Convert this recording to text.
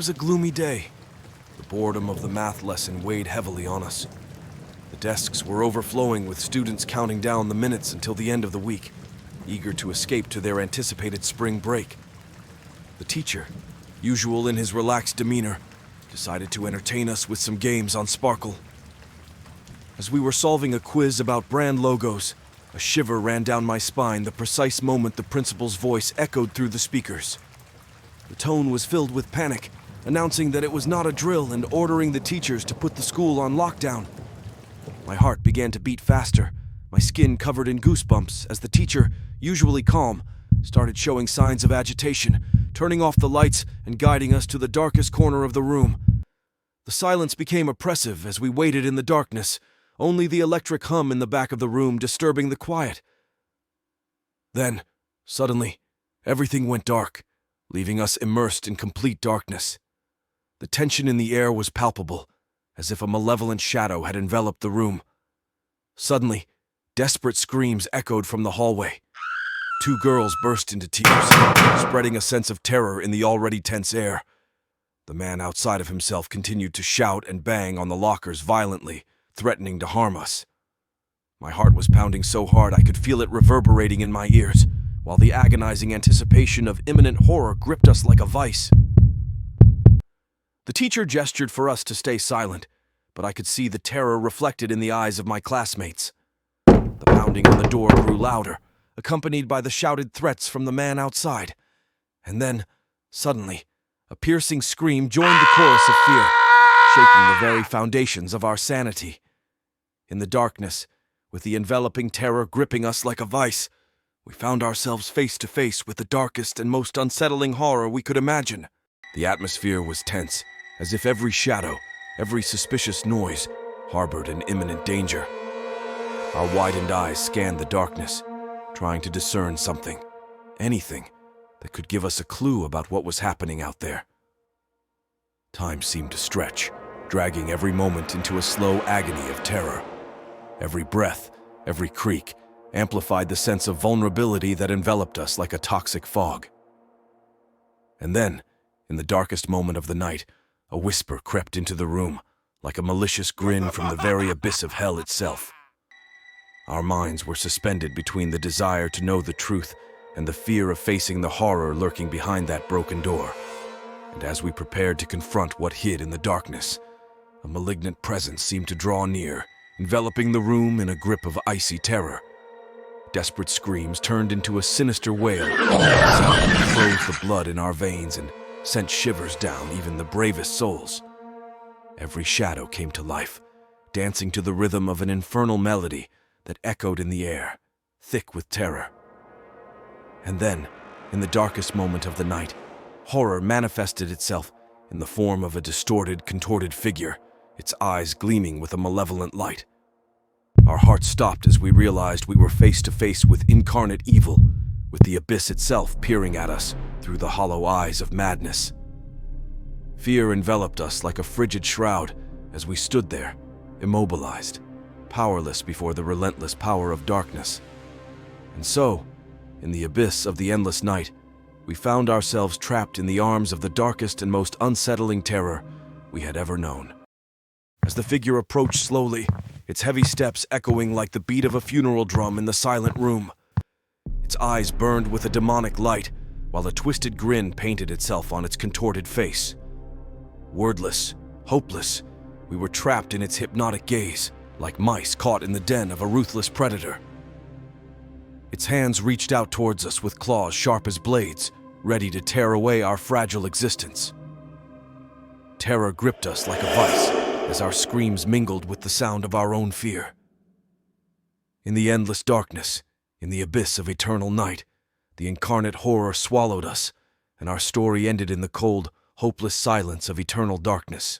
was a gloomy day. The boredom of the math lesson weighed heavily on us. The desks were overflowing with students counting down the minutes until the end of the week, eager to escape to their anticipated spring break. The teacher, usual in his relaxed demeanor, decided to entertain us with some games on Sparkle. As we were solving a quiz about brand logos, a shiver ran down my spine the precise moment the principal's voice echoed through the speakers. The tone was filled with panic, announcing that it was not a drill and ordering the teachers to put the school on lockdown. My heart began to beat faster, my skin covered in goosebumps as the teacher, usually calm, started showing signs of agitation, turning off the lights and guiding us to the darkest corner of the room. The silence became oppressive as we waited in the darkness, only the electric hum in the back of the room disturbing the quiet. Then, suddenly, everything went dark, leaving us immersed in complete darkness. The tension in the air was palpable, as if a malevolent shadow had enveloped the room. Suddenly, desperate screams echoed from the hallway. Two girls burst into tears, spreading a sense of terror in the already tense air. The man outside of himself continued to shout and bang on the lockers violently, threatening to harm us. My heart was pounding so hard I could feel it reverberating in my ears, while the agonizing anticipation of imminent horror gripped us like a vice. The teacher gestured for us to stay silent, but I could see the terror reflected in the eyes of my classmates. The pounding on the door grew louder, accompanied by the shouted threats from the man outside. And then, suddenly, a piercing scream joined the chorus of fear, shaking the very foundations of our sanity. In the darkness, with the enveloping terror gripping us like a vice, we found ourselves face to face with the darkest and most unsettling horror we could imagine. The atmosphere was tense, as if every shadow, every suspicious noise, harbored an imminent danger. Our widened eyes scanned the darkness, trying to discern something, anything, that could give us a clue about what was happening out there. Time seemed to stretch, dragging every moment into a slow agony of terror. Every breath, every creak, amplified the sense of vulnerability that enveloped us like a toxic fog. And then, in the darkest moment of the night, a whisper crept into the room, like a malicious grin from the very abyss of hell itself. Our minds were suspended between the desire to know the truth and the fear of facing the horror lurking behind that broken door. And as we prepared to confront what hid in the darkness, a malignant presence seemed to draw near, enveloping the room in a grip of icy terror. Desperate screams turned into a sinister wail, a sound that froze the blood in our veins and sent shivers down even the bravest souls. Every shadow came to life, dancing to the rhythm of an infernal melody that echoed in the air, thick with terror. And then, in the darkest moment of the night, horror manifested itself in the form of a distorted, contorted figure, its eyes gleaming with a malevolent light. Our hearts stopped as we realized we were face to face with incarnate evil, with the abyss itself peering at us through the hollow eyes of madness. Fear enveloped us like a frigid shroud as we stood there, immobilized, powerless before the relentless power of darkness. And so, in the abyss of the endless night, we found ourselves trapped in the arms of the darkest and most unsettling terror we had ever known. As the figure approached slowly, its heavy steps echoing like the beat of a funeral drum in the silent room, its eyes burned with a demonic light, while a twisted grin painted itself on its contorted face. Wordless, hopeless, we were trapped in its hypnotic gaze, like mice caught in the den of a ruthless predator. Its hands reached out towards us with claws sharp as blades, ready to tear away our fragile existence. Terror gripped us like a vice as our screams mingled with the sound of our own fear. In the endless darkness, in the abyss of eternal night, the incarnate horror swallowed us, and our story ended in the cold, hopeless silence of eternal darkness.